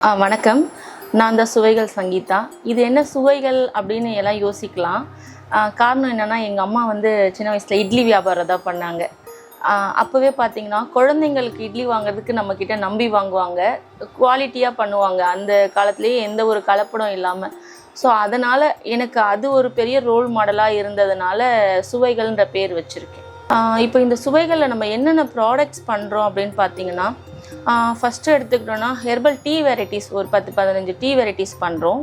வணக்கம். நான் தான் சுவைகள் சங்கீதா. இது என்ன சுவைகள் அப்படின்னு எல்லாம் யோசிக்கலாம். காரணம் என்னென்னா, எங்கள் அம்மா வந்து சின்ன வயசில் இட்லி வியாபாரம் தான் பண்ணாங்க. அப்போவே பார்த்திங்கன்னா, குழந்தைங்களுக்கு இட்லி வாங்குறதுக்கு நம்மக்கிட்ட நம்பி வாங்குவாங்க. குவாலிட்டியாக பண்ணுவாங்க, அந்த காலத்துலேயே எந்த ஒரு கலப்படம் இல்லாமல். ஸோ அதனால் எனக்கு அது ஒரு பெரிய ரோல் மாடலாக இருந்ததுனால சுவைகள்ன்ற பேர் வச்சுருக்கேன். இப்போ இந்த சுவைகளில் நம்ம என்னென்ன ப்ராடக்ட்ஸ் பண்ணுறோம் அப்படின்னு பார்த்திங்கன்னா, ஃபஸ்ட்டு எடுத்துக்கிட்டோன்னா ஹெர்பல் டீ வெரைட்டிஸ் ஒரு 10-15 டீ வெரைட்டிஸ் பண்ணுறோம்.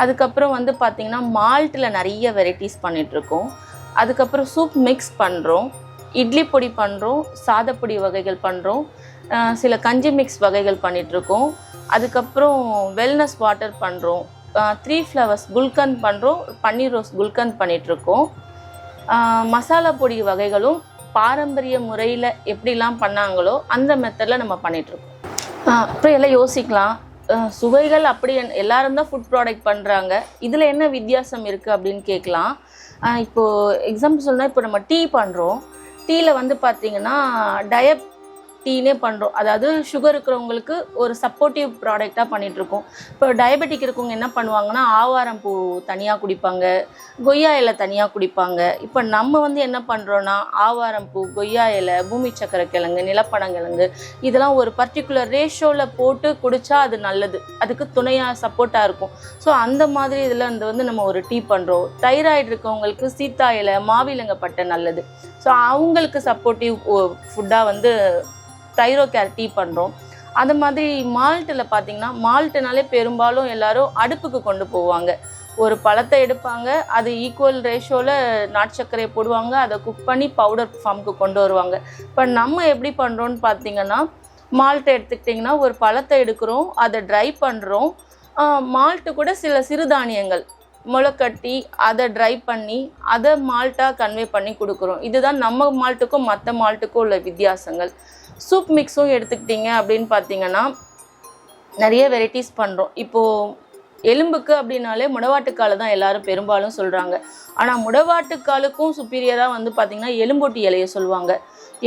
அதுக்கப்புறம் வந்து பார்த்திங்கன்னா மால்ட்டில் நிறைய வெரைட்டிஸ் பண்ணிகிட்ருக்கோம். அதுக்கப்புறம் சூப் மிக்ஸ் பண்ணுறோம், இட்லி பொடி பண்ணுறோம், சாதப்பொடி வகைகள் பண்ணுறோம், சில கஞ்சி மிக்ஸ் வகைகள் பண்ணிகிட்ருக்கோம். அதுக்கப்புறம் வெல்னஸ் வாட்டர் பண்ணுறோம், 3 ஃப்ளவர்ஸ் குல்கந்த் பண்ணுறோம், பன்னீர் ரோஸ் குல்கந்த் பண்ணிகிட்ருக்கோம். மசாலா பொடி வகைகளும் பாரம்பரிய முறையில் எப்படிலாம் பண்ணாங்களோ அந்த மெத்தடில் நம்ம பண்ணிகிட்ருக்கோம். அப்புறம் எல்லாம் யோசிக்கலாம், சுவைகள் அப்படி எல்லாரும் தான் ஃபுட் ப்ராடக்ட் பண்ணுறாங்க, இதில் என்ன வித்தியாசம் இருக்குது அப்படின்னு கேட்கலாம். இப்போது எக்ஸாம்பிள் சொன்னால், இப்போ நம்ம டீ பண்ணுறோம். டீயில் வந்து பார்த்திங்கன்னா டீனே பண்ணுறோம். அதாவது சுகர் இருக்கிறவங்களுக்கு ஒரு சப்போர்ட்டிவ் ப்ராடக்டாக பண்ணிகிட்ருக்கோம். இப்போ டயபெட்டிக் இருக்கவங்க என்ன பண்ணுவாங்கன்னா, ஆவாரம் பூ தனியாக குடிப்பாங்க, கொய்யா இலை தனியாக குடிப்பாங்க. இப்போ நம்ம வந்து என்ன பண்ணுறோன்னா, ஆவாரம் பூ, கொய்யா இலை, பூமி சக்கரை கிழங்கு, நிலப்பனங்கிழங்கு இதெல்லாம் ஒரு பர்டிகுலர் ரேஷியோவில் போட்டு குடித்தா அது நல்லது, அதுக்கு துணையாக சப்போர்ட்டாக இருக்கும். ஸோ அந்த மாதிரி இதில் வந்து நம்ம ஒரு டீ பண்ணுறோம். தைராய்டு இருக்கவங்களுக்கு சீத்தா இலை, மாவிலங்கப்பட்டை நல்லது. ஸோ அவங்களுக்கு சப்போர்ட்டிவ் ஃபுட்டாக வந்து தைரோகேர் டீ பண்ணுறோம். அந்த மாதிரி மால்ட்டில் பார்த்திங்கன்னா, மால்ட்டுனாலே பெரும்பாலும் எல்லோரும் அடுப்புக்கு கொண்டு போவாங்க. ஒரு பழத்தை எடுப்பாங்க, அது ஈக்குவல் ரேஷியோவில் நாட்டு சர்க்கரையை போடுவாங்க, அதை குக் பண்ணி பவுடர் ஃபார்முக்கு கொண்டு வருவாங்க. இப்போ நம்ம எப்படி பண்ணுறோன்னு பார்த்திங்கன்னா, மால்ட்டை எடுத்துக்கிட்டிங்கன்னா, ஒரு பழத்தை எடுக்கிறோம், அதை ட்ரை பண்ணுறோம், மால்ட்டு கூட சில சிறுதானியங்கள் முளைக்கட்டி அதை ட்ரை பண்ணி அதை மால்ட்டாக கன்வே பண்ணி கொடுக்குறோம். இதுதான் நம்ம மால்ட்டுக்கும் மற்ற மால்ட்டுக்கும் உள்ள வித்தியாசங்கள். சூப் மிக்ஸும் எடுத்துக்கிட்டிங்க அப்படின்னு பார்த்திங்கன்னா, நிறைய வெரைட்டிஸ் பண்ணுறோம். இப்போது எலும்புக்கு அப்படின்னாலே முடவாட்டுக்கால் தான் எல்லோரும் பெரும்பாலும் சொல்கிறாங்க. ஆனால் முடவாட்டுக்காலுக்கும் சுப்பீரியராக வந்து பார்த்திங்கன்னா எலும்பொட்டி இலையை சொல்லுவாங்க.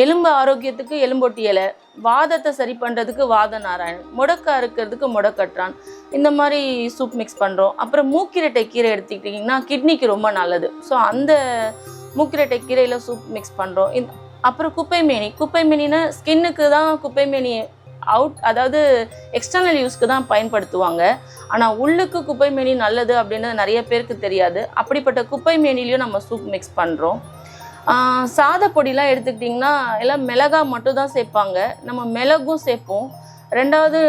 எலும்பு ஆரோக்கியத்துக்கு எலும்பொட்டி இலை, வாதத்தை சரி பண்ணுறதுக்கு வாத நாராயணன், முடக்கா இருக்கிறதுக்கு முடக்கற்றான், இந்த மாதிரி சூப் மிக்ஸ் பண்ணுறோம். அப்புறம் மூக்கிரட்டை கீரை எடுத்துக்கிட்டிங்கன்னா கிட்னிக்கு ரொம்ப நல்லது. ஸோ அந்த மூக்கிரட்டை கீரையில் சூப் மிக்ஸ் பண்ணுறோம். அப்புறம் குப்பைமேனினா ஸ்கின்னுக்கு தான் குப்பைமேனி அதாவது எக்ஸ்டர்னல் யூஸ்க்கு தான் பயன்படுத்துவாங்க. ஆனால் உள்ளுக்கு குப்பைமேனி நல்லது அப்படின்றது நிறைய பேருக்கு தெரியாது. அப்படிப்பட்ட குப்பைமேனிலையும் நம்ம சூப் மிக்ஸ் பண்ணுறோம். சாதப்பொடிலாம் எடுத்துக்கிட்டிங்கன்னா எல்லாம் மிளகா மட்டும் தான் சேர்ப்பாங்க, நம்ம மிளகும் சேர்ப்போம். ரெண்டாவது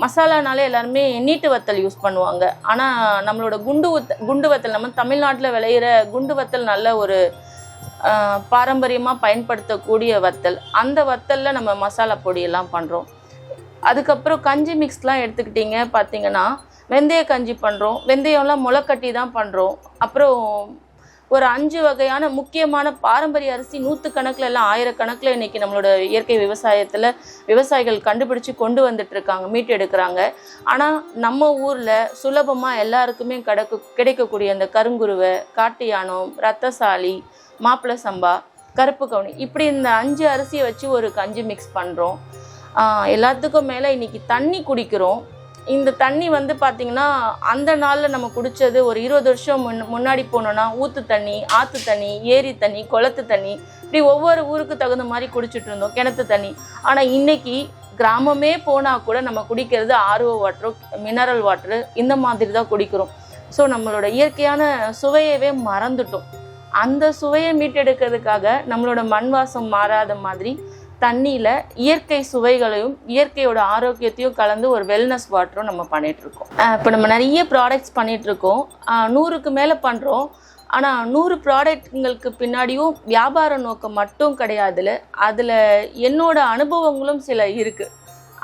மசாலானாலே எல்லாருமே நீட்டு வத்தல் யூஸ் பண்ணுவாங்க. ஆனால் நம்மளோட குண்டு வத்தல் நம்ம தமிழ்நாட்டில் விளையிற குண்டு வத்தல் நல்ல ஒரு பாரம்பரியமாக பயன்படுத்தக்கூடிய வத்தல். அந்த வத்தலில் நம்ம மசாலா பொடியெல்லாம் பண்ணுறோம். அதுக்கப்புறம் கஞ்சி மிக்ஸ்லாம் எடுத்துக்கிட்டிங்க பார்த்திங்கன்னா, வெந்தய கஞ்சி பண்ணுறோம். வெந்தயம்லாம் முளைக்கட்டி தான் பண்ணுறோம். அப்புறம் ஒரு 5 வகையான முக்கியமான பாரம்பரிய அரிசி நூற்றுக்கணக்கில் எல்லாம் ஆயிரக்கணக்கில் இன்றைக்கி நம்மளோட இயற்கை விவசாயத்தில் விவசாயிகள் கண்டுபிடிச்சி கொண்டு வந்துட்டுருக்காங்க, மீட்டு எடுக்கிறாங்க. ஆனால் நம்ம ஊரில் சுலபமாக எல்லாருக்குமே கிடைக்கக்கூடிய அந்த கருங்குருவை, காட்டு யானம், ரத்தசாலி, மாப்பிள்ளை சம்பா, கருப்பு கவுனி, இப்படி இந்த 5 அரிசியை வச்சு ஒரு கஞ்சி மிக்ஸ் பண்ணுறோம். எல்லாத்துக்கும் மேலே இன்றைக்கி தண்ணி குடிக்கிறோம். இந்த தண்ணி வந்து பார்த்திங்கன்னா, அந்த நாளில் நம்ம குடித்தது ஒரு 20 வருஷம் முன்னாடி போனோன்னா ஊற்று தண்ணி, ஆற்று தண்ணி, ஏரி தண்ணி, குளத்து தண்ணி, இப்படி ஒவ்வொரு ஊருக்கு தகுந்த மாதிரி குடிச்சிட்டு இருந்தோம், கிணத்து தண்ணி. ஆனால் இன்றைக்கி கிராமமே போனால் கூட நம்ம குடிக்கிறது RO வாட்டரு, மினரல் வாட்டரு, இந்த மாதிரி தான் குடிக்கிறோம். ஸோ நம்மளோட இயற்கையான சுவையவே மறந்துட்டோம். அந்த சுவையை மீட்டெடுக்கிறதுக்காக நம்மளோட மண் வாசம் மாறாத மாதிரி தண்ணியில் இயற்கை சுவைகளையும் இயற்கையோட ஆரோக்கியத்தையும் கலந்து ஒரு வெல்னஸ் வாட்டரும் நம்ம பண்ணிகிட்ருக்கோம். இப்போ நம்ம நிறைய ப்ராடக்ட்ஸ் பண்ணிகிட்ருக்கோம், 100க்கு மேலே பண்ணுறோம். ஆனால் 100 ப்ராடக்ட்ங்களுக்கு பின்னாடியும் வியாபார நோக்கம் மட்டும் கிடையாதுல, அதில் என்னோட அனுபவங்களும் சில இருக்குது.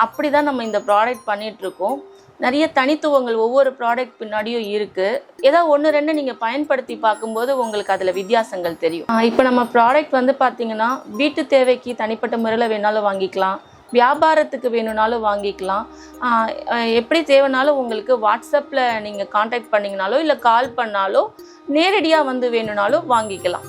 அப்படி தான் நம்ம இந்த ப்ராடக்ட் பண்ணிகிட்ருக்கோம். நிறைய தனித்துவங்கள் ஒவ்வொரு ப்ராடக்ட் பின்னாடியும் இருக்குது. ஏதாவது 1-2 நீங்கள் பயன்படுத்தி பார்க்கும்போது உங்களுக்கு அதில் வித்தியாசங்கள் தெரியும். இப்போ நம்ம ப்ராடக்ட் வந்து பார்த்திங்கன்னா, வீட்டு தேவைக்கு தனிப்பட்ட முறையில் வேணாலும் வாங்கிக்கலாம், வியாபாரத்துக்கு வேணும்னாலும் வாங்கிக்கலாம். எப்படி தேவைனாலும் உங்களுக்கு வாட்ஸ்அப்பில் நீங்கள் காண்டாக்ட் பண்ணிங்கனாலோ இல்லை கால் பண்ணாலோ நேரடியாக வந்து வேணும்னாலும் வாங்கிக்கலாம்.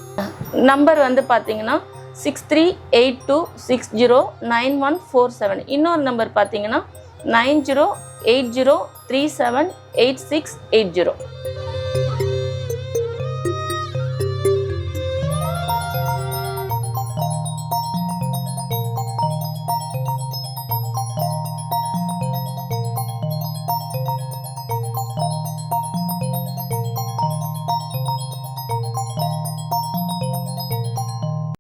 நம்பர் வந்து பார்த்திங்கன்னா 6382609147. இன்னொரு நம்பர் பார்த்தீங்கன்னா 9080378680.